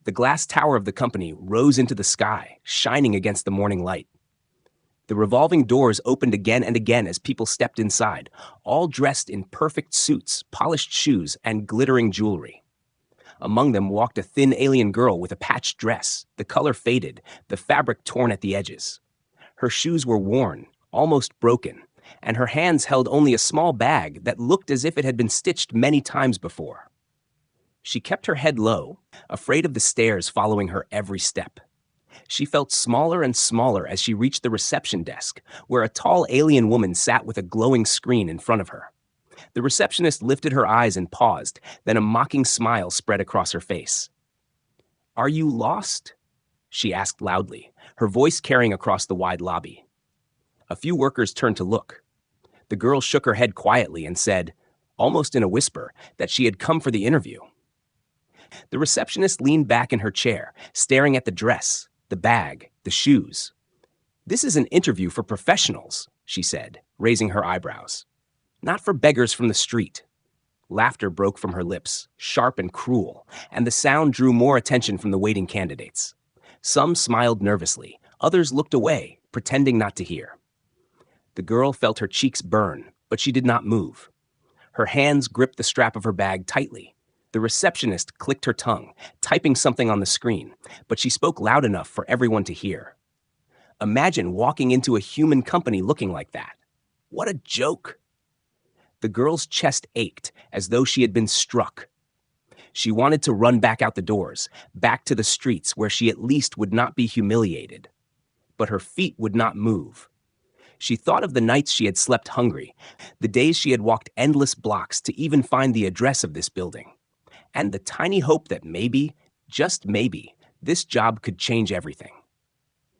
The glass tower of the company rose into the sky, shining against the morning light. The revolving doors opened again and again as people stepped inside, all dressed in perfect suits, polished shoes, and glittering jewelry. Among them walked a thin alien girl with a patched dress, the color faded, the fabric torn at the edges. Her shoes were worn, almost broken, and her hands held only a small bag that looked as if it had been stitched many times before. She kept her head low, afraid of the stares following her every step. She felt smaller and smaller as she reached the reception desk, where a tall alien woman sat with a glowing screen in front of her. The receptionist lifted her eyes and paused, then a mocking smile spread across her face. "Are you lost?" she asked loudly, her voice carrying across the wide lobby. A few workers turned to look. The girl shook her head quietly and said, almost in a whisper, that she had come for the interview. The receptionist leaned back in her chair, staring at the dress, the bag, the shoes. "This is an interview for professionals," she said, raising her eyebrows. "Not for beggars from the street." Laughter broke from her lips, sharp and cruel, and the sound drew more attention from the waiting candidates. Some smiled nervously, others looked away, pretending not to hear. The girl felt her cheeks burn, but she did not move. Her hands gripped the strap of her bag tightly. The receptionist clicked her tongue, typing something on the screen, but she spoke loud enough for everyone to hear. Imagine walking into a human company looking like that. What a joke! The girl's chest ached as though she had been struck. She wanted to run back out the doors, back to the streets where she at least would not be humiliated. But her feet would not move. She thought of the nights she had slept hungry, the days she had walked endless blocks to even find the address of this building, and the tiny hope that maybe, just maybe, this job could change everything.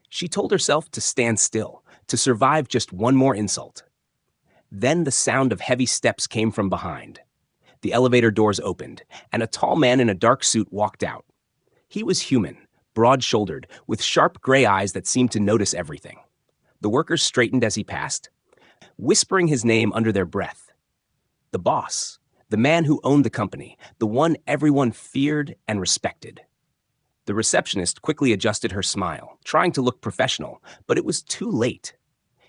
She told herself to stand still, to survive just one more insult. Then the sound of heavy steps came from behind. The elevator doors opened, and a tall man in a dark suit walked out. He was human, broad-shouldered, with sharp gray eyes that seemed to notice everything. The workers straightened as he passed, whispering his name under their breath. The boss, the man who owned the company, the one everyone feared and respected. The receptionist quickly adjusted her smile, trying to look professional, but it was too late.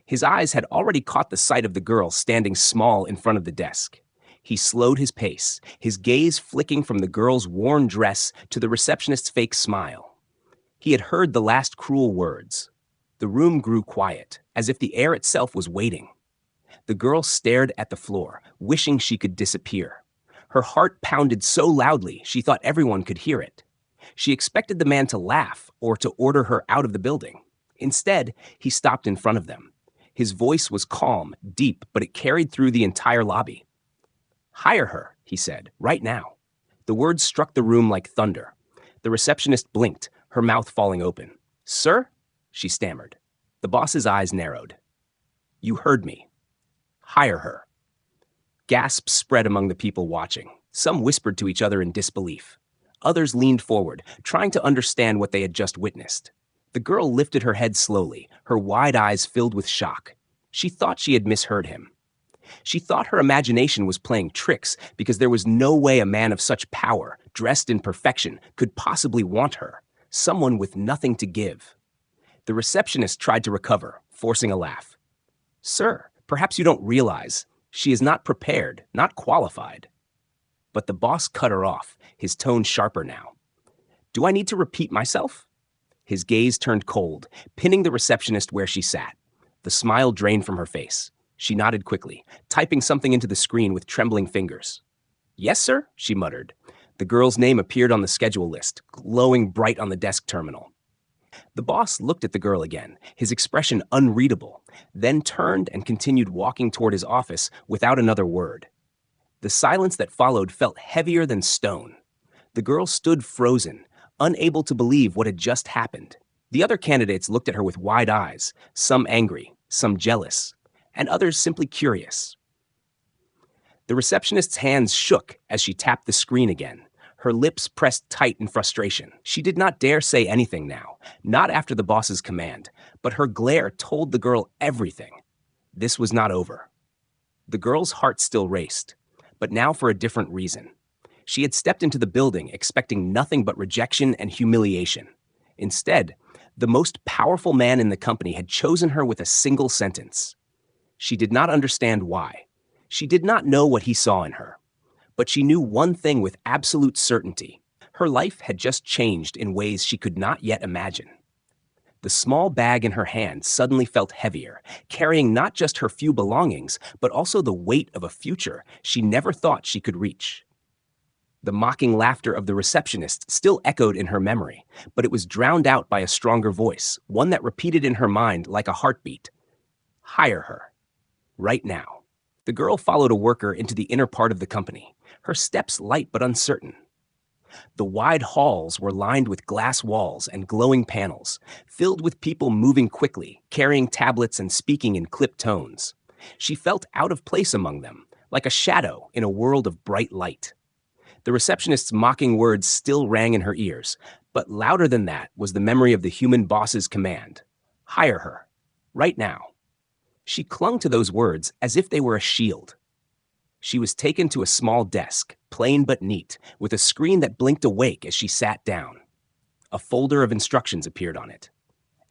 His eyes had already caught the sight of the girl standing small in front of the desk. He slowed his pace, his gaze flicking from the girl's worn dress to the receptionist's fake smile. He had heard the last cruel words. The room grew quiet, as if the air itself was waiting. The girl stared at the floor, wishing she could disappear. Her heart pounded so loudly she thought everyone could hear it. She expected the man to laugh or to order her out of the building. Instead, he stopped in front of them. His voice was calm, deep, but it carried through the entire lobby. "Hire her," he said, "right now." The words struck the room like thunder. The receptionist blinked, her mouth falling open. "Sir?" she stammered. The boss's eyes narrowed. "You heard me. Hire her." Gasps spread among the people watching. Some whispered to each other in disbelief. Others leaned forward, trying to understand what they had just witnessed. The girl lifted her head slowly, her wide eyes filled with shock. She thought she had misheard him. She thought her imagination was playing tricks because there was no way a man of such power, dressed in perfection, could possibly want her, someone with nothing to give. The receptionist tried to recover, forcing a laugh. "Sir, perhaps you don't realize. She is not prepared, not qualified." But the boss cut her off, his tone sharper now. "Do I need to repeat myself?" His gaze turned cold, pinning the receptionist where she sat. The smile drained from her face. She nodded quickly, typing something into the screen with trembling fingers. "Yes, sir," she muttered. The girl's name appeared on the schedule list, glowing bright on the desk terminal. The boss looked at the girl again, his expression unreadable, then turned and continued walking toward his office without another word. The silence that followed felt heavier than stone. The girl stood frozen, unable to believe what had just happened. The other candidates looked at her with wide eyes, some angry, some jealous, and others simply curious. The receptionist's hands shook as she tapped the screen again, her lips pressed tight in frustration. She did not dare say anything now, not after the boss's command, but her glare told the girl everything. This was not over. The girl's heart still raced, but now for a different reason. She had stepped into the building expecting nothing but rejection and humiliation. Instead, the most powerful man in the company had chosen her with a single sentence. She did not understand why. She did not know what he saw in her. But she knew one thing with absolute certainty. Her life had just changed in ways she could not yet imagine. The small bag in her hand suddenly felt heavier, carrying not just her few belongings, but also the weight of a future she never thought she could reach. The mocking laughter of the receptionist still echoed in her memory, but it was drowned out by a stronger voice, one that repeated in her mind like a heartbeat. Hire her. Right now. The girl followed a worker into the inner part of the company, her steps light but uncertain. The wide halls were lined with glass walls and glowing panels, filled with people moving quickly, carrying tablets and speaking in clipped tones. She felt out of place among them, like a shadow in a world of bright light. The receptionist's mocking words still rang in her ears, but louder than that was the memory of the human boss's command. Hire her. Right now. She clung to those words as if they were a shield. She was taken to a small desk, plain but neat, with a screen that blinked awake as she sat down. A folder of instructions appeared on it.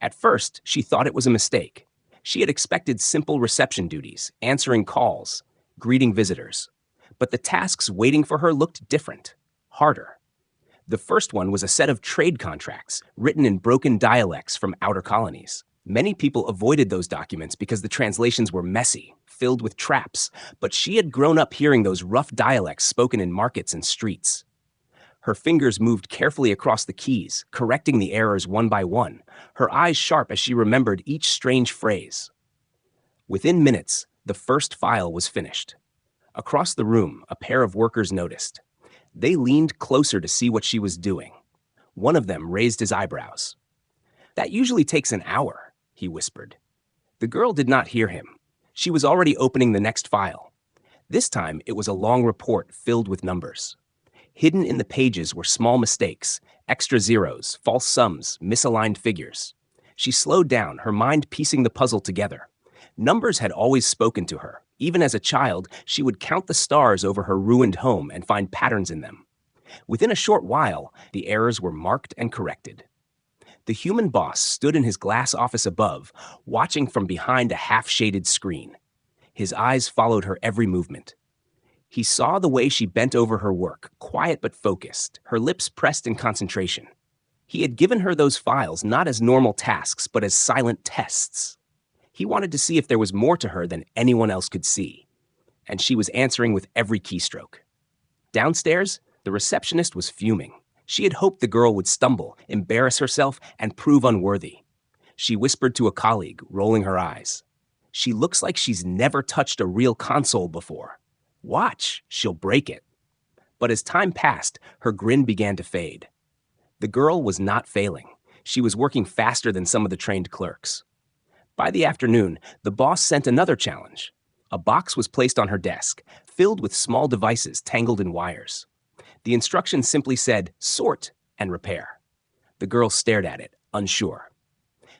At first, she thought it was a mistake. She had expected simple reception duties, answering calls, greeting visitors. But the tasks waiting for her looked different, harder. The first one was a set of trade contracts written in broken dialects from outer colonies. Many people avoided those documents because the translations were messy, filled with traps, but she had grown up hearing those rough dialects spoken in markets and streets. Her fingers moved carefully across the keys, correcting the errors one by one, her eyes sharp as she remembered each strange phrase. Within minutes, the first file was finished. Across the room, a pair of workers noticed. They leaned closer to see what she was doing. One of them raised his eyebrows. "That usually takes an hour," he whispered. The girl did not hear him. She was already opening the next file. This time, it was a long report filled with numbers. Hidden in the pages were small mistakes, extra zeros, false sums, misaligned figures. She slowed down, her mind piecing the puzzle together. Numbers had always spoken to her. Even as a child, she would count the stars over her ruined home and find patterns in them. Within a short while, the errors were marked and corrected. The human boss stood in his glass office above, watching from behind a half-shaded screen. His eyes followed her every movement. He saw the way she bent over her work, quiet but focused, her lips pressed in concentration. He had given her those files not as normal tasks, but as silent tests. He wanted to see if there was more to her than anyone else could see. And she was answering with every keystroke. Downstairs, the receptionist was fuming. She had hoped the girl would stumble, embarrass herself, and prove unworthy. She whispered to a colleague, rolling her eyes. "She looks like she's never touched a real console before. Watch, she'll break it." But as time passed, her grin began to fade. The girl was not failing. She was working faster than some of the trained clerks. By the afternoon, the boss sent another challenge. A box was placed on her desk, filled with small devices tangled in wires. The instructions simply said, "Sort and repair." The girl stared at it, unsure.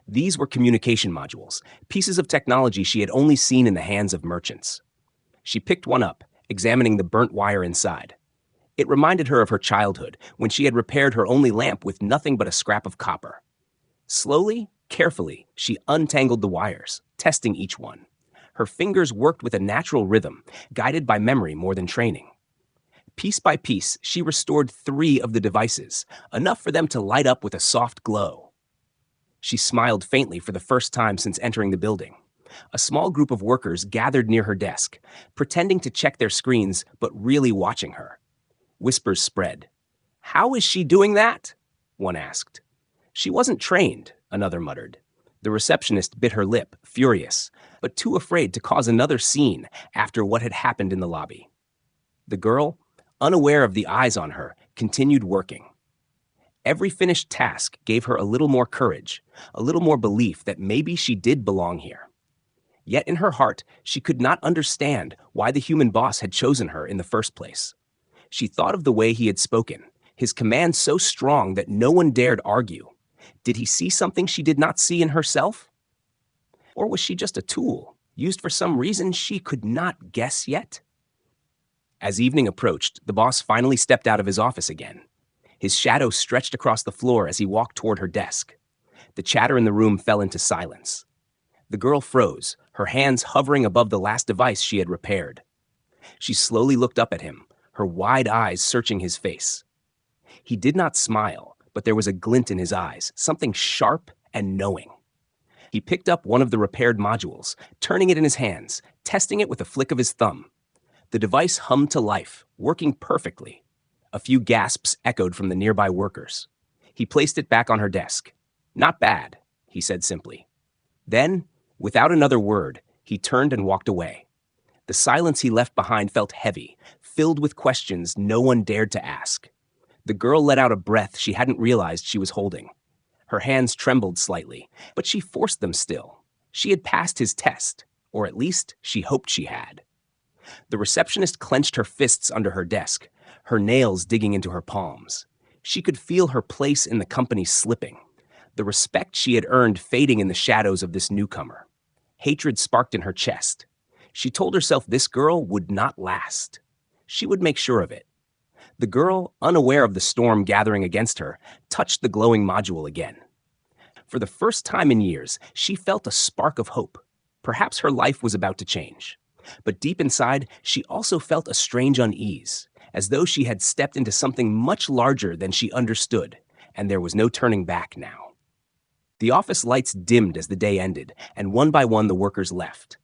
These were communication modules, pieces of technology she had only seen in the hands of merchants. She picked one up, examining the burnt wire inside. It reminded her of her childhood, when she had repaired her only lamp with nothing but a scrap of copper. Slowly, carefully, she untangled the wires, testing each one. Her fingers worked with a natural rhythm, guided by memory more than training. Piece by piece, she restored 3 of the devices, enough for them to light up with a soft glow. She smiled faintly for the first time since entering the building. A small group of workers gathered near her desk, pretending to check their screens, but really watching her. Whispers spread. "How is she doing that?" one asked. "She wasn't trained," another muttered. The receptionist bit her lip, furious, but too afraid to cause another scene after what had happened in the lobby. The girl, unaware of the eyes on her, continued working. Every finished task gave her a little more courage, a little more belief that maybe she did belong here. Yet in her heart, she could not understand why the human boss had chosen her in the first place. She thought of the way he had spoken, his command so strong that no one dared argue. Did he see something she did not see in herself? Or was she just a tool, used for some reason she could not guess yet? As evening approached, the boss finally stepped out of his office again. His shadow stretched across the floor as he walked toward her desk. The chatter in the room fell into silence. The girl froze, her hands hovering above the last device she had repaired. She slowly looked up at him, her wide eyes searching his face. He did not smile, but there was a glint in his eyes, something sharp and knowing. He picked up one of the repaired modules, turning it in his hands, testing it with a flick of his thumb. The device hummed to life, working perfectly. A few gasps echoed from the nearby workers. He placed it back on her desk. "Not bad," he said simply. Then, without another word, he turned and walked away. The silence he left behind felt heavy, filled with questions no one dared to ask. The girl let out a breath she hadn't realized she was holding. Her hands trembled slightly, but she forced them still. She had passed his test, or at least she hoped she had. The receptionist clenched her fists under her desk, her nails digging into her palms. She could feel her place in the company slipping, the respect she had earned fading in the shadows of this newcomer. Hatred sparked in her chest. She told herself this girl would not last. She would make sure of it. The girl, unaware of the storm gathering against her, touched the glowing module again. For the first time in years, she felt a spark of hope. Perhaps her life was about to change. But deep inside, she also felt a strange unease, as though she had stepped into something much larger than she understood, and there was no turning back now. The office lights dimmed as the day ended, and one by one the workers left.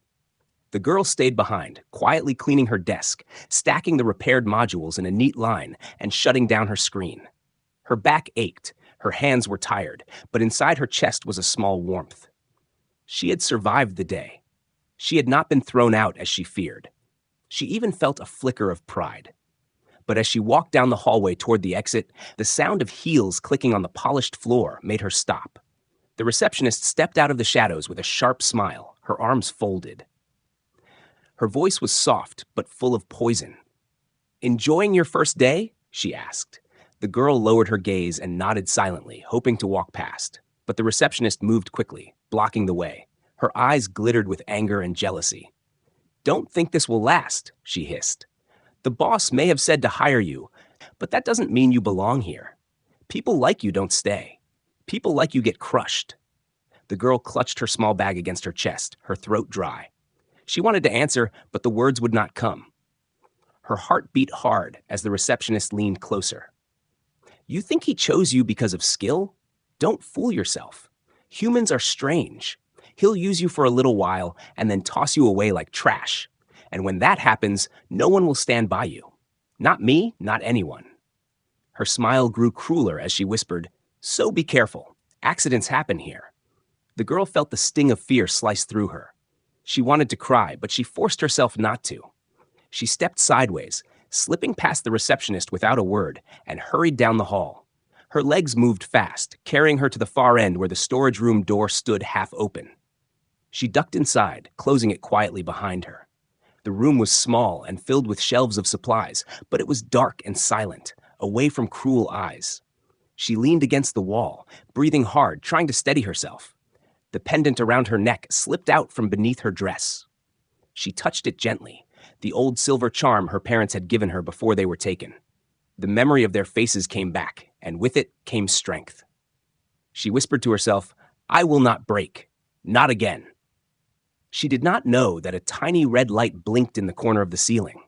The girl stayed behind, quietly cleaning her desk, stacking the repaired modules in a neat line, and shutting down her screen. Her back ached, her hands were tired, but inside her chest was a small warmth. She had survived the day. She had not been thrown out as she feared. She even felt a flicker of pride. But as she walked down the hallway toward the exit, the sound of heels clicking on the polished floor made her stop. The receptionist stepped out of the shadows with a sharp smile, her arms folded. Her voice was soft, but full of poison. "Enjoying your first day?" she asked. The girl lowered her gaze and nodded silently, hoping to walk past. But the receptionist moved quickly, blocking the way. Her eyes glittered with anger and jealousy. "Don't think this will last," she hissed. "The boss may have said to hire you, but that doesn't mean you belong here. People like you don't stay. People like you get crushed." The girl clutched her small bag against her chest, her throat dry. She wanted to answer, but the words would not come. Her heart beat hard as the receptionist leaned closer. "You think he chose you because of skill? Don't fool yourself. Humans are strange. He'll use you for a little while and then toss you away like trash. And when that happens, no one will stand by you. Not me, not anyone." Her smile grew crueler as she whispered, "So be careful. Accidents happen here." The girl felt the sting of fear slice through her. She wanted to cry, but she forced herself not to. She stepped sideways, slipping past the receptionist without a word, and hurried down the hall. Her legs moved fast, carrying her to the far end where the storage room door stood half open. She ducked inside, closing it quietly behind her. The room was small and filled with shelves of supplies, but it was dark and silent, away from cruel eyes. She leaned against the wall, breathing hard, trying to steady herself. The pendant around her neck slipped out from beneath her dress. She touched it gently, the old silver charm her parents had given her before they were taken. The memory of their faces came back, and with it came strength. She whispered to herself, "I will not break. Not again." She did not know that a tiny red light blinked in the corner of the ceiling.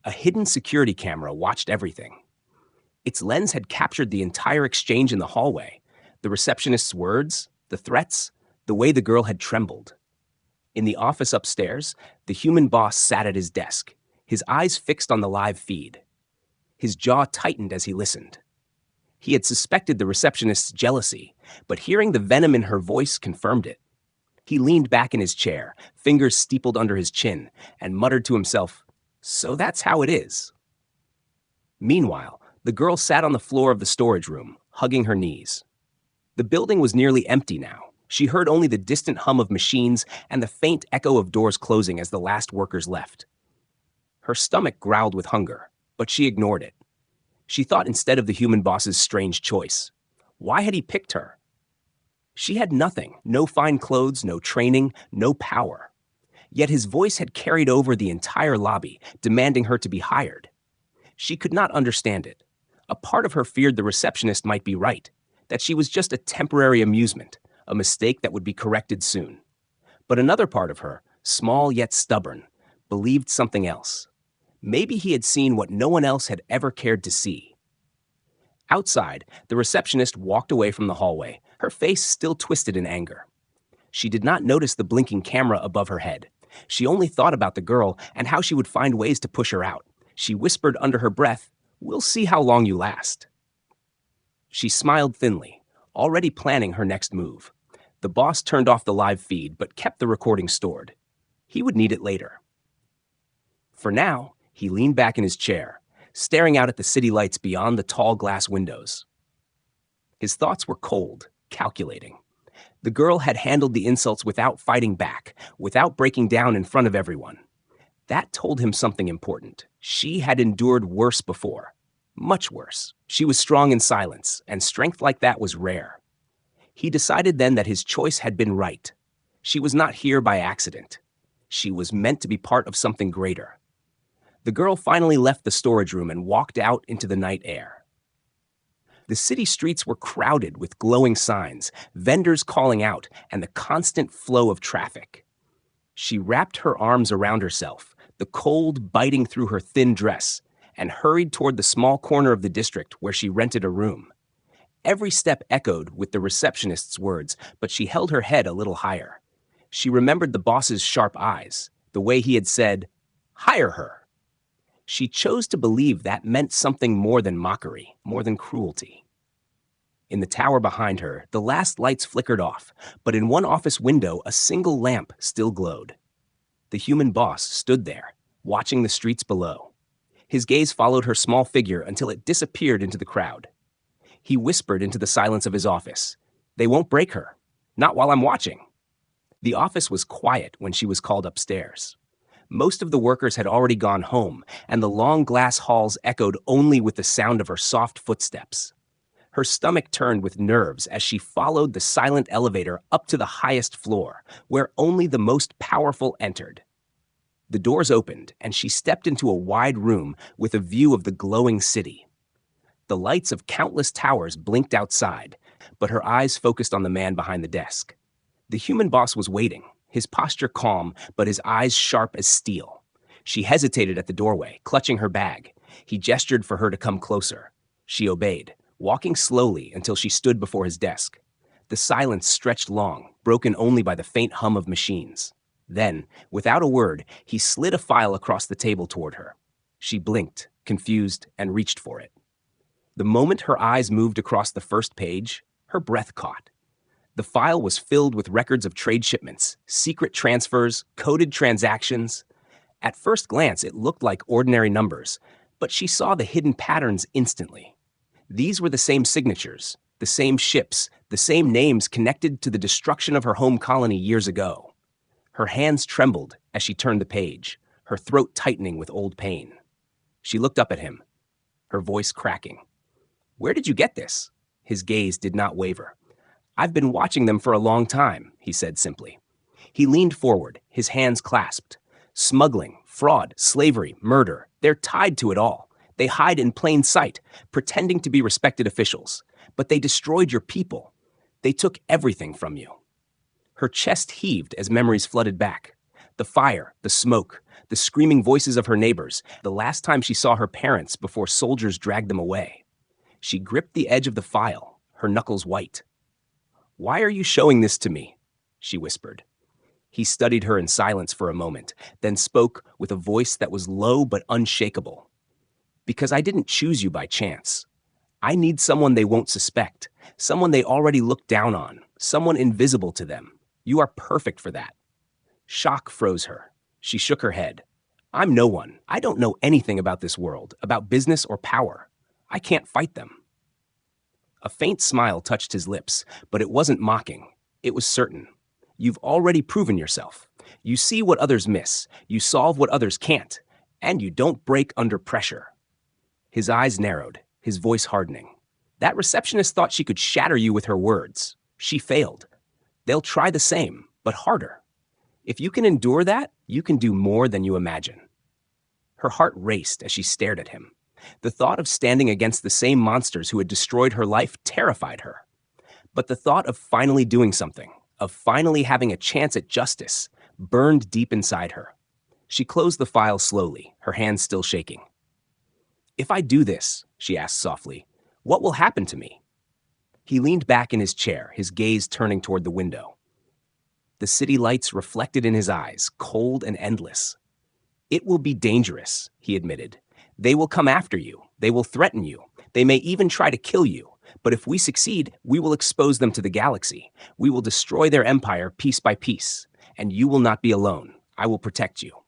A hidden security camera watched everything. Its lens had captured the entire exchange in the hallway, the receptionist's words, the threats, the way the girl had trembled. In the office upstairs, the human boss sat at his desk, his eyes fixed on the live feed. His jaw tightened as he listened. He had suspected the receptionist's jealousy, but hearing the venom in her voice confirmed it. He leaned back in his chair, fingers steepled under his chin, and muttered to himself, "So that's how it is." Meanwhile, the girl sat on the floor of the storage room, hugging her knees. The building was nearly empty now. She heard only the distant hum of machines and the faint echo of doors closing as the last workers left. Her stomach growled with hunger, but she ignored it. She thought instead of the human boss's strange choice. Why had he picked her? She had nothing, no fine clothes, no training, no power. Yet his voice had carried over the entire lobby, demanding her to be hired. She could not understand it. A part of her feared the receptionist might be right, that she was just a temporary amusement, a mistake that would be corrected soon. But another part of her, small yet stubborn, believed something else. Maybe he had seen what no one else had ever cared to see. Outside, the receptionist walked away from the hallway, her face still twisted in anger. She did not notice the blinking camera above her head. She only thought about the girl and how she would find ways to push her out. She whispered under her breath, "We'll see how long you last." She smiled thinly, already planning her next move. The boss turned off the live feed but kept the recording stored. He would need it later. For now, he leaned back in his chair, staring out at the city lights beyond the tall glass windows. His thoughts were cold, calculating. The girl had handled the insults without fighting back, without breaking down in front of everyone. That told him something important. She had endured worse before. Much worse. She was strong in silence, and strength like that was rare. He decided then that his choice had been right. She was not here by accident. She was meant to be part of something greater. The girl finally left the storage room and walked out into the night air. The city streets were crowded with glowing signs, vendors calling out, and the constant flow of traffic. She wrapped her arms around herself, the cold biting through her thin dress, and hurried toward the small corner of the district where she rented a room. Every step echoed with the receptionist's words, but she held her head a little higher. She remembered the boss's sharp eyes, the way he had said, "Hire her." She chose to believe that meant something more than mockery, more than cruelty. In the tower behind her, the last lights flickered off, but in one office window, a single lamp still glowed. The human boss stood there, watching the streets below. His gaze followed her small figure until it disappeared into the crowd. He whispered into the silence of his office, "They won't break her. Not while I'm watching." The office was quiet when she was called upstairs. Most of the workers had already gone home, and the long glass halls echoed only with the sound of her soft footsteps. Her stomach turned with nerves as she followed the silent elevator up to the highest floor, where only the most powerful entered. The doors opened, and she stepped into a wide room with a view of the glowing city. The lights of countless towers blinked outside, but her eyes focused on the man behind the desk. The human boss was waiting, his posture calm, but his eyes sharp as steel. She hesitated at the doorway, clutching her bag. He gestured for her to come closer. She obeyed, walking slowly until she stood before his desk. The silence stretched long, broken only by the faint hum of machines. Then, without a word, he slid a file across the table toward her. She blinked, confused, and reached for it. The moment her eyes moved across the first page, her breath caught. The file was filled with records of trade shipments, secret transfers, coded transactions. At first glance, it looked like ordinary numbers, but she saw the hidden patterns instantly. These were the same signatures, the same ships, the same names connected to the destruction of her home colony years ago. Her hands trembled as she turned the page, her throat tightening with old pain. She looked up at him, her voice cracking. "Where did you get this?" His gaze did not waver. "I've been watching them for a long time," he said simply. He leaned forward, his hands clasped. Smuggling, fraud, slavery, murder, they're tied to it all. They hide in plain sight, pretending to be respected officials. But they destroyed your people. They took everything from you. Her chest heaved as memories flooded back. The fire, the smoke, the screaming voices of her neighbors, the last time she saw her parents before soldiers dragged them away. She gripped the edge of the file, her knuckles white. "Why are you showing this to me?" she whispered. He studied her in silence for a moment, then spoke with a voice that was low but unshakable. "Because I didn't choose you by chance. I need someone they won't suspect, someone they already look down on, someone invisible to them. You are perfect for that." Shock froze her. She shook her head. "I'm no one. I don't know anything about this world, about business or power. I can't fight them." A faint smile touched his lips, but it wasn't mocking. It was certain. "You've already proven yourself. You see what others miss. You solve what others can't. And you don't break under pressure." His eyes narrowed, his voice hardening. "That receptionist thought she could shatter you with her words. She failed. They'll try the same, but harder. If you can endure that, you can do more than you imagine." Her heart raced as she stared at him. The thought of standing against the same monsters who had destroyed her life terrified her. But the thought of finally doing something, of finally having a chance at justice, burned deep inside her. She closed the file slowly, her hands still shaking. "If I do this," she asked softly, "what will happen to me?" He leaned back in his chair, his gaze turning toward the window. The city lights reflected in his eyes, cold and endless. "It will be dangerous," he admitted. "They will come after you. They will threaten you. They may even try to kill you. But if we succeed, we will expose them to the galaxy. We will destroy their empire piece by piece. And you will not be alone. I will protect you."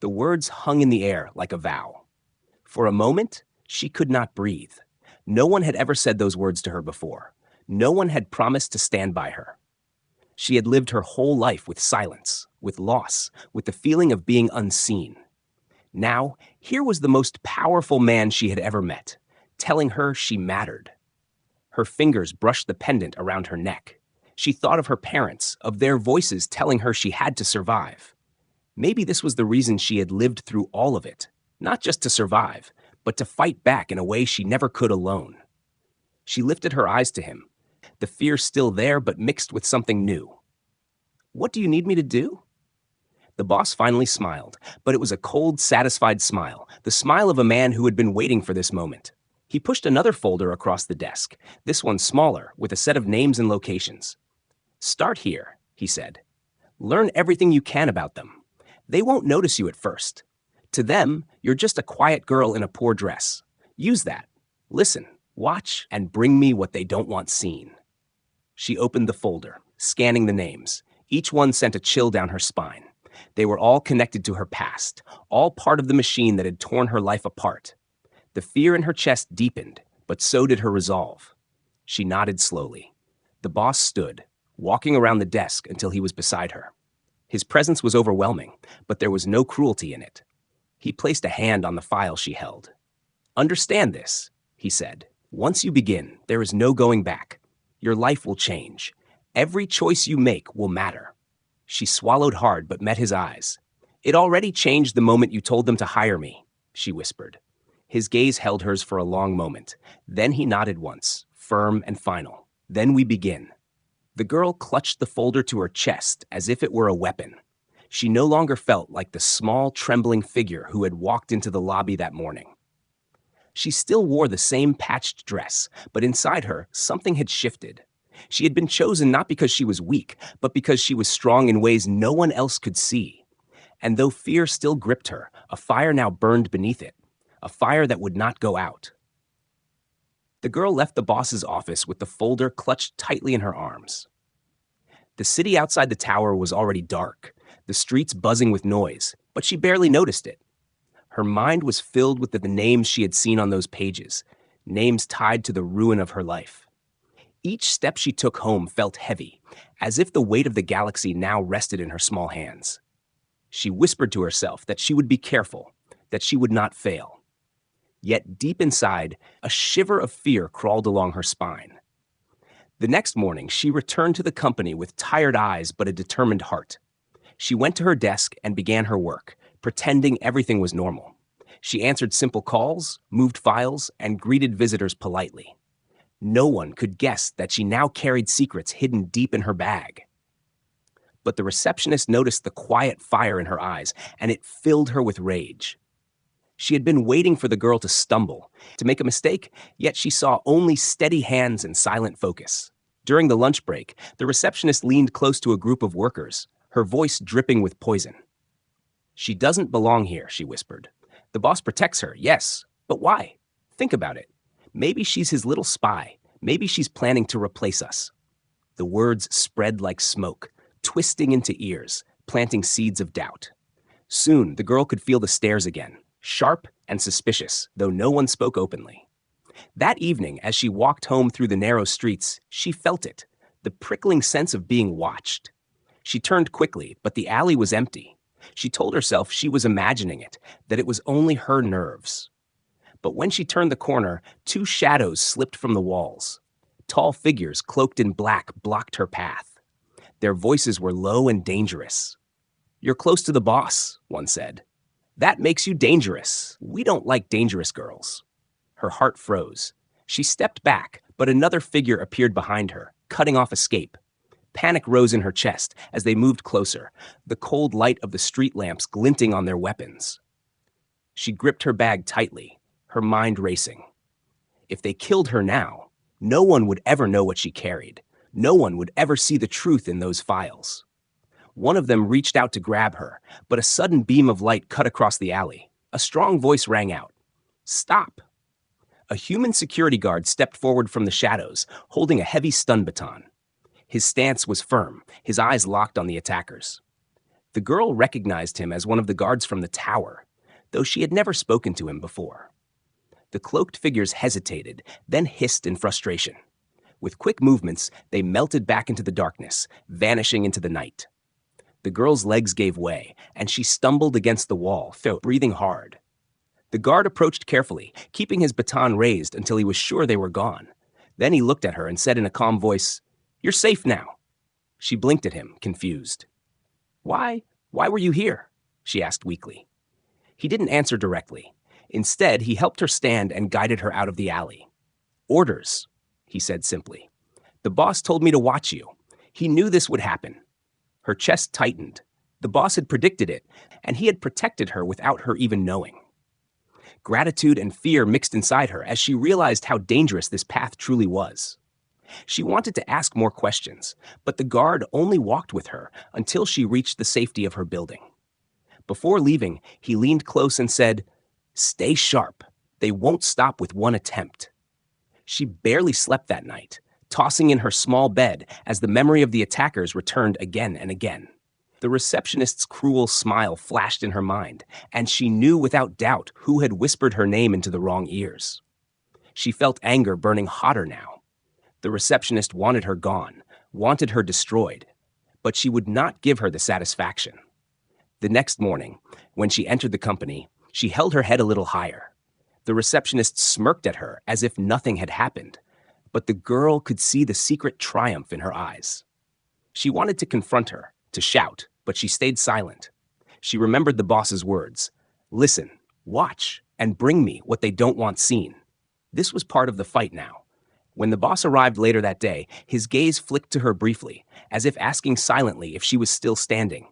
The words hung in the air like a vow. For a moment, she could not breathe. No one had ever said those words to her before. No one had promised to stand by her. She had lived her whole life with silence, with loss, with the feeling of being unseen. Now, here was the most powerful man she had ever met, telling her she mattered. Her fingers brushed the pendant around her neck. She thought of her parents, of their voices telling her she had to survive. Maybe this was the reason she had lived through all of it, not just to survive, but to fight back in a way she never could alone. She lifted her eyes to him, the fear still there but mixed with something new. "What do you need me to do?" The boss finally smiled, but it was a cold, satisfied smile, the smile of a man who had been waiting for this moment. He pushed another folder across the desk, this one smaller, with a set of names and locations. "Start here," he said. "Learn everything you can about them. They won't notice you at first. To them, you're just a quiet girl in a poor dress. Use that. Listen, watch, and bring me what they don't want seen." She opened the folder, scanning the names. Each one sent a chill down her spine. They were all connected to her past, all part of the machine that had torn her life apart. The fear in her chest deepened, but so did her resolve. She nodded slowly. The boss stood, walking around the desk until he was beside her. His presence was overwhelming, but there was no cruelty in it. He placed a hand on the file she held. "Understand this," he said. "Once you begin, there is no going back. Your life will change. Every choice you make will matter." She swallowed hard but met his eyes. "It already changed the moment you told them to hire me," she whispered. His gaze held hers for a long moment. Then he nodded once, firm and final. "Then we begin." The girl clutched the folder to her chest as if it were a weapon. She no longer felt like the small, trembling figure who had walked into the lobby that morning. She still wore the same patched dress, but inside her, something had shifted. She had been chosen not because she was weak, but because she was strong in ways no one else could see. And though fear still gripped her, a fire now burned beneath it. A fire that would not go out. The girl left the boss's office with the folder clutched tightly in her arms. The city outside the tower was already dark, the streets buzzing with noise, but she barely noticed it. Her mind was filled with the names she had seen on those pages, names tied to the ruin of her life. Each step she took home felt heavy, as if the weight of the galaxy now rested in her small hands. She whispered to herself that she would be careful, that she would not fail. Yet deep inside, a shiver of fear crawled along her spine. The next morning, she returned to the company with tired eyes but a determined heart. She went to her desk and began her work, pretending everything was normal. She answered simple calls, moved files, and greeted visitors politely. No one could guess that she now carried secrets hidden deep in her bag. But the receptionist noticed the quiet fire in her eyes, and it filled her with rage. She had been waiting for the girl to stumble, to make a mistake, yet she saw only steady hands and silent focus. During the lunch break, the receptionist leaned close to a group of workers, her voice dripping with poison. "She doesn't belong here," she whispered. "The boss protects her, yes, but why? Think about it. Maybe she's his little spy. Maybe she's planning to replace us." The words spread like smoke, twisting into ears, planting seeds of doubt. Soon, the girl could feel the stares again, sharp and suspicious, though no one spoke openly. That evening, as she walked home through the narrow streets, she felt it, the prickling sense of being watched. She turned quickly, but the alley was empty. She told herself she was imagining it, that it was only her nerves. But when she turned the corner, two shadows slipped from the walls. Tall figures cloaked in black blocked her path. Their voices were low and dangerous. "You're close to the boss," one said. That makes you dangerous. We don't like dangerous girls. Her heart froze. She stepped back, but another figure appeared behind her, cutting off escape. Panic rose in her chest as they moved closer, the cold light of the street lamps glinting on their weapons. She gripped her bag tightly, her mind racing. If they killed her now, no one would ever know what she carried. No one would ever see the truth in those files. One of them reached out to grab her, but a sudden beam of light cut across the alley. A strong voice rang out. "Stop!" A human security guard stepped forward from the shadows, holding a heavy stun baton. His stance was firm, his eyes locked on the attackers. The girl recognized him as one of the guards from the tower, though she had never spoken to him before. The cloaked figures hesitated, then hissed in frustration. With quick movements, they melted back into the darkness, vanishing into the night. The girl's legs gave way, and she stumbled against the wall, breathing hard. The guard approached carefully, keeping his baton raised until he was sure they were gone. Then he looked at her and said in a calm voice, "You're safe now." She blinked at him, confused. Why were you here?" she asked weakly. He didn't answer directly. Instead, he helped her stand and guided her out of the alley. "Orders," he said simply. "The boss told me to watch you. He knew this would happen." Her chest tightened. The boss had predicted it, and he had protected her without her even knowing. Gratitude and fear mixed inside her as she realized how dangerous this path truly was. She wanted to ask more questions, but the guard only walked with her until she reached the safety of her building. Before leaving, he leaned close and said, "Stay sharp. They won't stop with one attempt." She barely slept that night, tossing in her small bed as the memory of the attackers returned again and again. The receptionist's cruel smile flashed in her mind, and she knew without doubt who had whispered her name into the wrong ears. She felt anger burning hotter now. The receptionist wanted her gone, wanted her destroyed, but she would not give her the satisfaction. The next morning, when she entered the company, she held her head a little higher. The receptionist smirked at her as if nothing had happened, but the girl could see the secret triumph in her eyes. She wanted to confront her, to shout, but she stayed silent. She remembered the boss's words, "Listen, watch, and bring me what they don't want seen." This was part of the fight now. When the boss arrived later that day, his gaze flicked to her briefly, as if asking silently if she was still standing.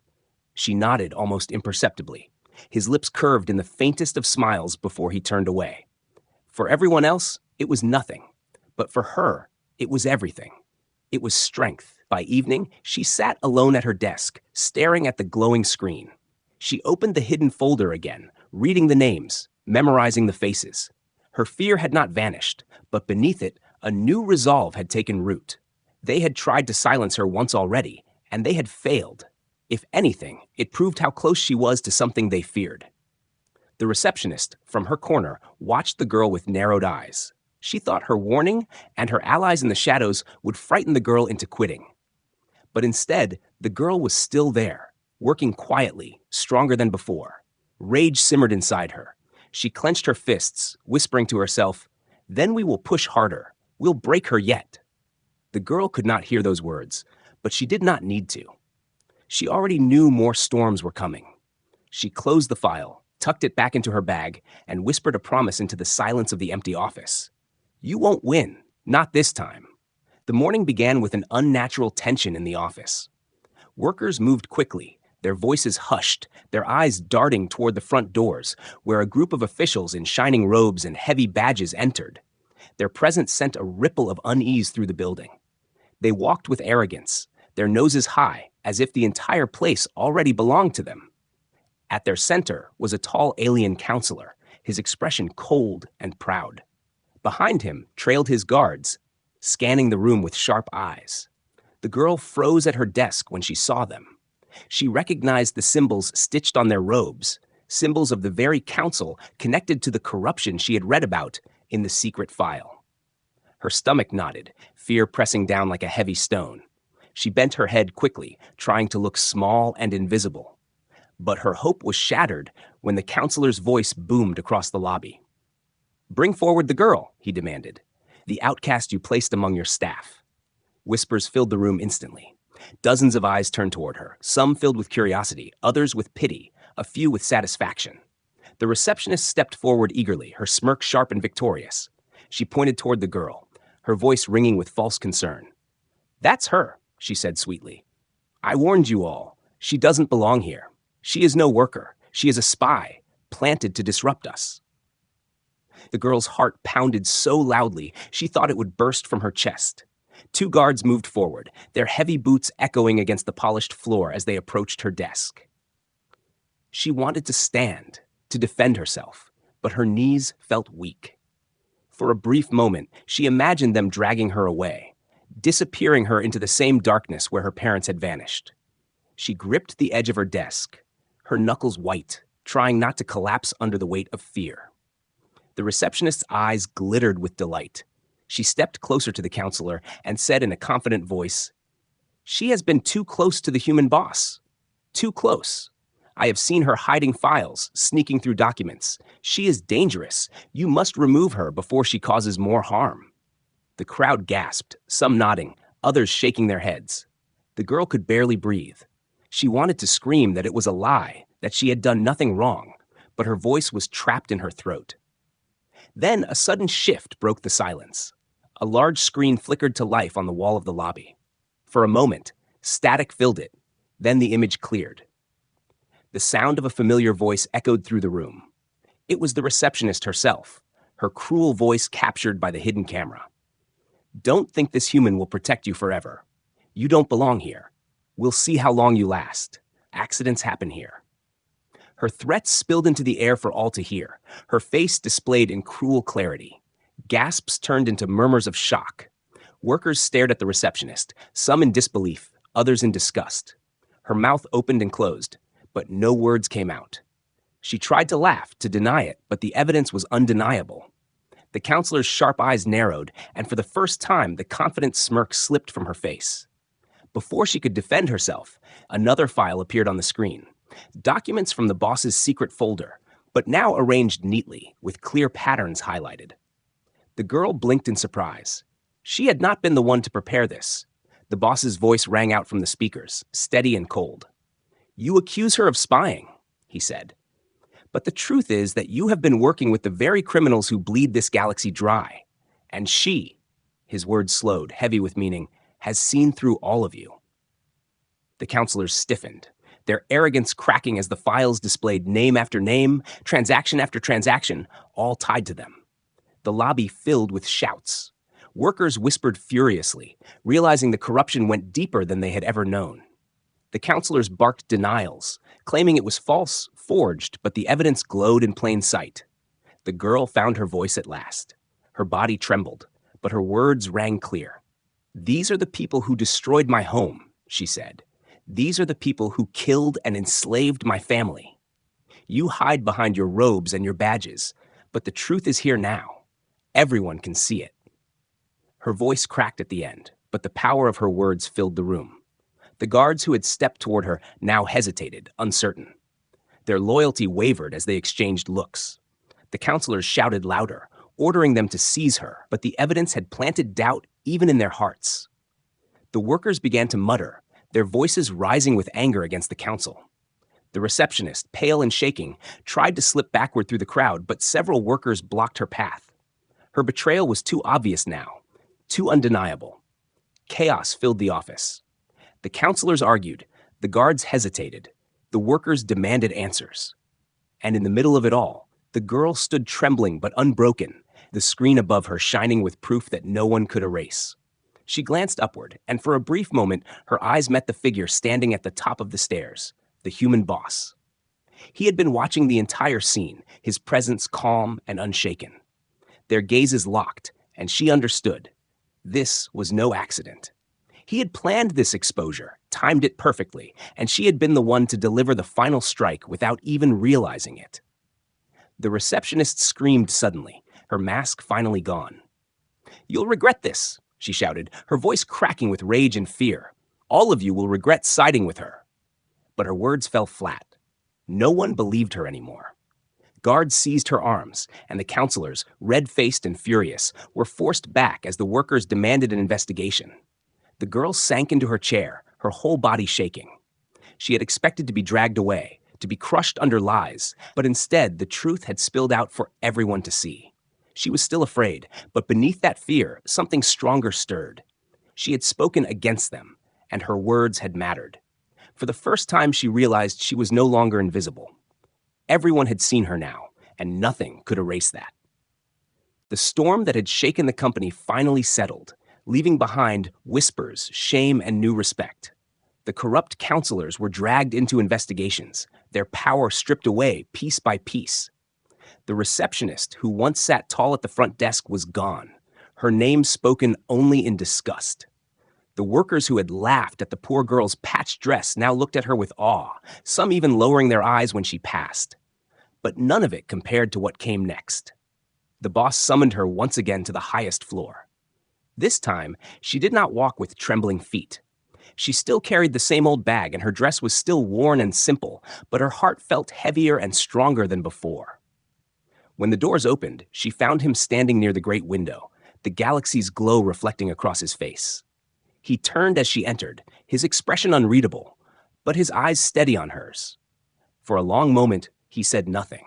She nodded almost imperceptibly. His lips curved in the faintest of smiles before he turned away. For everyone else, it was nothing. But for her, it was everything. It was strength. By evening, she sat alone at her desk, staring at the glowing screen. She opened the hidden folder again, reading the names, memorizing the faces. Her fear had not vanished, but beneath it, a new resolve had taken root. They had tried to silence her once already, and they had failed. If anything, it proved how close she was to something they feared. The receptionist, from her corner, watched the girl with narrowed eyes. She thought her warning and her allies in the shadows would frighten the girl into quitting. But instead, the girl was still there, working quietly, stronger than before. Rage simmered inside her. She clenched her fists, whispering to herself, "Then we will push harder. We'll break her yet." The girl could not hear those words, but she did not need to. She already knew more storms were coming. She closed the file, tucked it back into her bag, and whispered a promise into the silence of the empty office. "You won't win, not this time." The morning began with an unnatural tension in the office. Workers moved quickly, their voices hushed, their eyes darting toward the front doors, where a group of officials in shining robes and heavy badges entered. Their presence sent a ripple of unease through the building. They walked with arrogance, their noses high, as if the entire place already belonged to them. At their center was a tall alien counselor, his expression cold and proud. Behind him trailed his guards, scanning the room with sharp eyes. The girl froze at her desk when she saw them. She recognized the symbols stitched on their robes, symbols of the very council connected to the corruption she had read about in the secret file. Her stomach knotted, fear pressing down like a heavy stone. She bent her head quickly, trying to look small and invisible. But her hope was shattered when the counselor's voice boomed across the lobby. "Bring forward the girl," he demanded. "The outcast you placed among your staff." Whispers filled the room instantly. Dozens of eyes turned toward her, some filled with curiosity, others with pity, a few with satisfaction. The receptionist stepped forward eagerly, her smirk sharp and victorious. She pointed toward the girl, her voice ringing with false concern. "That's her," she said sweetly. "I warned you all. She doesn't belong here. She is no worker. She is a spy, planted to disrupt us." The girl's heart pounded so loudly she thought it would burst from her chest. Two guards moved forward, their heavy boots echoing against the polished floor as they approached her desk. She wanted to stand, to defend herself, but her knees felt weak. For a brief moment, she imagined them dragging her away, disappearing her into the same darkness where her parents had vanished. She gripped the edge of her desk, her knuckles white, trying not to collapse under the weight of fear. The receptionist's eyes glittered with delight. She stepped closer to the counselor and said in a confident voice, "She has been too close to the human boss. Too close. I have seen her hiding files, sneaking through documents. She is dangerous. You must remove her before she causes more harm." The crowd gasped, some nodding, others shaking their heads. The girl could barely breathe. She wanted to scream that it was a lie, that she had done nothing wrong, but her voice was trapped in her throat. Then a sudden shift broke the silence. A large screen flickered to life on the wall of the lobby. For a moment, static filled it. Then the image cleared. The sound of a familiar voice echoed through the room. It was the receptionist herself, her cruel voice captured by the hidden camera. "Don't think this human will protect you forever. You don't belong here. We'll see how long you last. Accidents happen here." Her threats spilled into the air for all to hear, her face displayed in cruel clarity. Gasps turned into murmurs of shock. Workers stared at the receptionist, some in disbelief, others in disgust. Her mouth opened and closed, but no words came out. She tried to laugh, to deny it, but the evidence was undeniable. The counselor's sharp eyes narrowed, and for the first time, the confident smirk slipped from her face. Before she could defend herself, another file appeared on the screen. Documents from the boss's secret folder, but now arranged neatly, with clear patterns highlighted. The girl blinked in surprise. She had not been the one to prepare this. The boss's voice rang out from the speakers, steady and cold. "You accuse her of spying," he said. "But the truth is that you have been working with the very criminals who bleed this galaxy dry. And she," his words slowed, heavy with meaning, "has seen through all of you." The counselors stiffened, their arrogance cracking as the files displayed name after name, transaction after transaction, all tied to them. The lobby filled with shouts. Workers whispered furiously, realizing the corruption went deeper than they had ever known. The counselors barked denials, claiming it was false, forged, but the evidence glowed in plain sight. The girl found her voice at last. Her body trembled, but her words rang clear. "These are the people who destroyed my home," she said. "These are the people who killed and enslaved my family. You hide behind your robes and your badges, but the truth is here now. Everyone can see it." Her voice cracked at the end, but the power of her words filled the room. The guards who had stepped toward her now hesitated, uncertain. Their loyalty wavered as they exchanged looks. The counselors shouted louder, ordering them to seize her, but the evidence had planted doubt even in their hearts. The workers began to mutter, their voices rising with anger against the council. The receptionist, pale and shaking, tried to slip backward through the crowd, but several workers blocked her path. Her betrayal was too obvious now, too undeniable. Chaos filled the office. The counselors argued, the guards hesitated, the workers demanded answers. And in the middle of it all, the girl stood trembling but unbroken, the screen above her shining with proof that no one could erase. She glanced upward, and for a brief moment, her eyes met the figure standing at the top of the stairs, the human boss. He had been watching the entire scene, his presence calm and unshaken. Their gazes locked, and she understood. This was no accident. He had planned this exposure, timed it perfectly, and she had been the one to deliver the final strike without even realizing it. The receptionist screamed suddenly, her mask finally gone. "You'll regret this," she shouted, her voice cracking with rage and fear. "All of you will regret siding with her." But her words fell flat. No one believed her anymore. Guards seized her arms, and the counselors, red-faced and furious, were forced back as the workers demanded an investigation. The girl sank into her chair, her whole body shaking. She had expected to be dragged away, to to be crushed under lies, but instead the truth had spilled out for everyone to see. She was still afraid, but beneath that fear, something stronger stirred. She had spoken against them, and her words had mattered. For the first time, she realized she was no longer invisible. Everyone had seen her now, and nothing could erase that. The storm that had shaken the company finally settled, leaving behind whispers, shame, and new respect. The corrupt counselors were dragged into investigations, their power stripped away piece by piece. The receptionist, who once sat tall at the front desk, was gone, her name spoken only in disgust. The workers who had laughed at the poor girl's patched dress now looked at her with awe, some even lowering their eyes when she passed. But none of it compared to what came next. The boss summoned her once again to the highest floor. This time, she did not walk with trembling feet. She still carried the same old bag, and her dress was still worn and simple, but her heart felt heavier and stronger than before. When the doors opened, she found him standing near the great window, the galaxy's glow reflecting across his face. He turned as she entered, his expression unreadable, but his eyes steady on hers. For a long moment, he said nothing.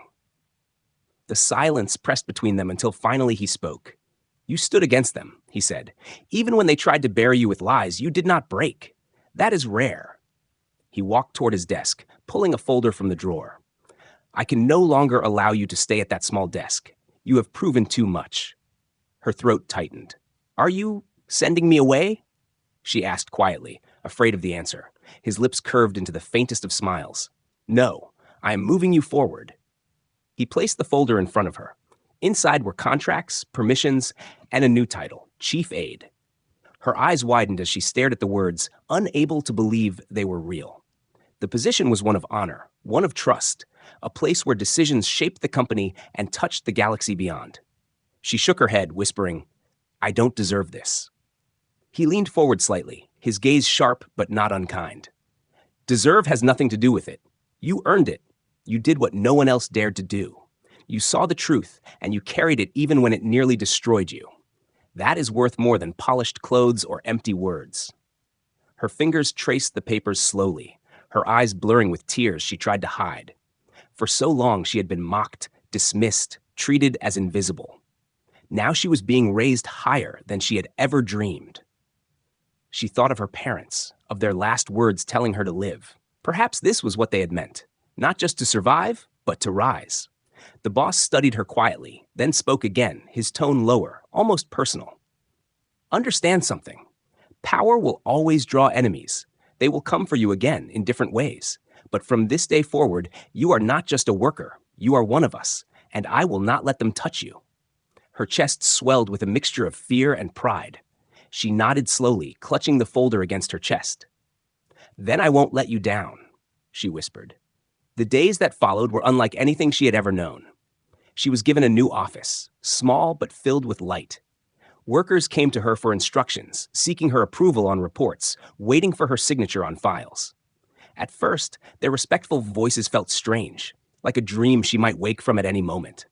The silence pressed between them until finally he spoke. "You stood against them," he said. "Even when they tried to bury you with lies, you did not break. That is rare." He walked toward his desk, pulling a folder from the drawer. "I can no longer allow you to stay at that small desk. You have proven too much." Her throat tightened. "Are you sending me away?" she asked quietly, afraid of the answer. His lips curved into the faintest of smiles. "No, I am moving you forward." He placed the folder in front of her. Inside were contracts, permissions, and a new title, Chief Aide. Her eyes widened as she stared at the words, unable to believe they were real. The position was one of honor, one of trust, a place where decisions shaped the company and touched the galaxy beyond. She shook her head, whispering, "I don't deserve this." He leaned forward slightly, his gaze sharp but not unkind. "Deserve has nothing to do with it. You earned it. You did what no one else dared to do. You saw the truth, and you carried it even when it nearly destroyed you. That is worth more than polished clothes or empty words." Her fingers traced the papers slowly, her eyes blurring with tears she tried to hide. For so long she had been mocked, dismissed, treated as invisible. Now she was being raised higher than she had ever dreamed. She thought of her parents, of their last words telling her to live. Perhaps this was what they had meant, not just to survive, but to rise. The boss studied her quietly, then spoke again, his tone lower, almost personal. "Understand something. Power will always draw enemies. They will come for you again in different ways. But from this day forward, you are not just a worker. You are one of us, and I will not let them touch you." Her chest swelled with a mixture of fear and pride. She nodded slowly, clutching the folder against her chest. "Then I won't let you down," she whispered. The days that followed were unlike anything she had ever known. She was given a new office, small but filled with light. Workers came to her for instructions, seeking her approval on reports, waiting for her signature on files. At first, their respectful voices felt strange, like a dream she might wake from at any moment.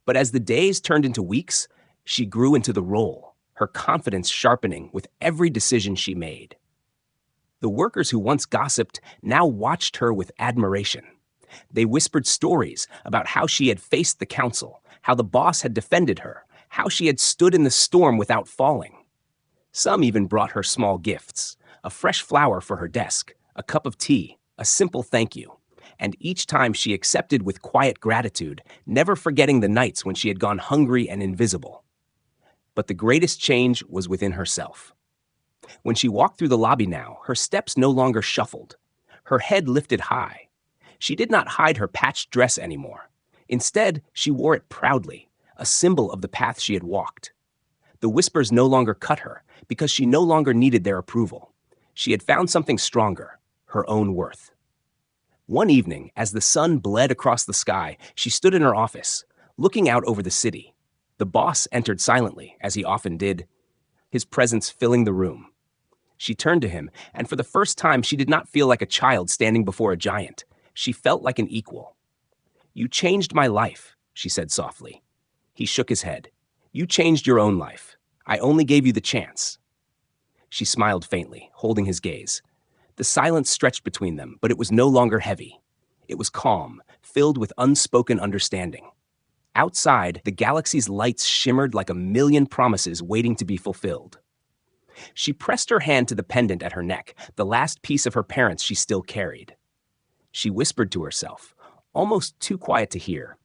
But as the days turned into weeks, she grew into the role, her confidence sharpening with every decision she made. The workers who once gossiped now watched her with admiration. They whispered stories about how she had faced the council, how the boss had defended her, how she had stood in the storm without falling. Some even brought her small gifts, a fresh flower for her desk, a cup of tea, a simple thank you. And each time she accepted with quiet gratitude, never forgetting the nights when she had gone hungry and invisible. But the greatest change was within herself. When she walked through the lobby now, her steps no longer shuffled. Her head lifted high. She did not hide her patched dress anymore. Instead, she wore it proudly, a symbol of the path she had walked. The whispers no longer cut her, because she no longer needed their approval. She had found something stronger, her own worth. One evening, as the sun bled across the sky, she stood in her office, looking out over the city. The boss entered silently, as he often did, his presence filling the room. She turned to him, and for the first time she did not feel like a child standing before a giant. She felt like an equal. "You changed my life," she said softly. He shook his head. "You changed your own life. I only gave you the chance." She smiled faintly, holding his gaze. The silence stretched between them, but it was no longer heavy. It was calm, filled with unspoken understanding. Outside, the galaxy's lights shimmered like a million promises waiting to be fulfilled. She pressed her hand to the pendant at her neck, the last piece of her parents she still carried. She whispered to herself, almost too quiet to hear,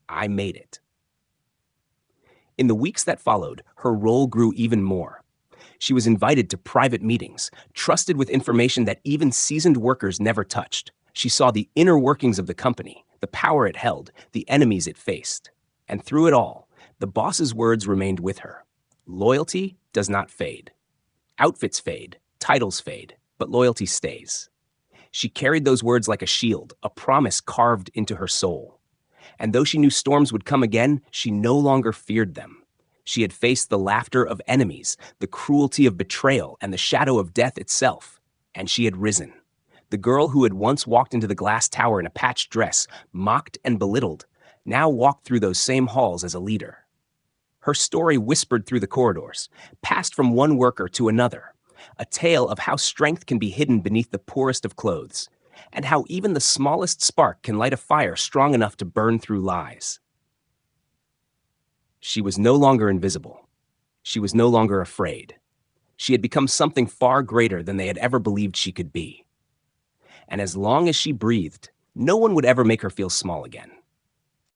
"I made it." In the weeks that followed, her role grew even more. She was invited to private meetings, trusted with information that even seasoned workers never touched. She saw the inner workings of the company, the power it held, the enemies it faced. And through it all, the boss's words remained with her. Loyalty does not fade. Outfits fade, titles fade, but loyalty stays. She carried those words like a shield, a promise carved into her soul. And though she knew storms would come again, she no longer feared them. She had faced the laughter of enemies, the cruelty of betrayal, and the shadow of death itself. And she had risen. The girl who had once walked into the glass tower in a patched dress, mocked and belittled, now walked through those same halls as a leader. Her story whispered through the corridors, passed from one worker to another, a tale of how strength can be hidden beneath the poorest of clothes, and how even the smallest spark can light a fire strong enough to burn through lies. She was no longer invisible. She was no longer afraid. She had become something far greater than they had ever believed she could be. And as long as she breathed, no one would ever make her feel small again.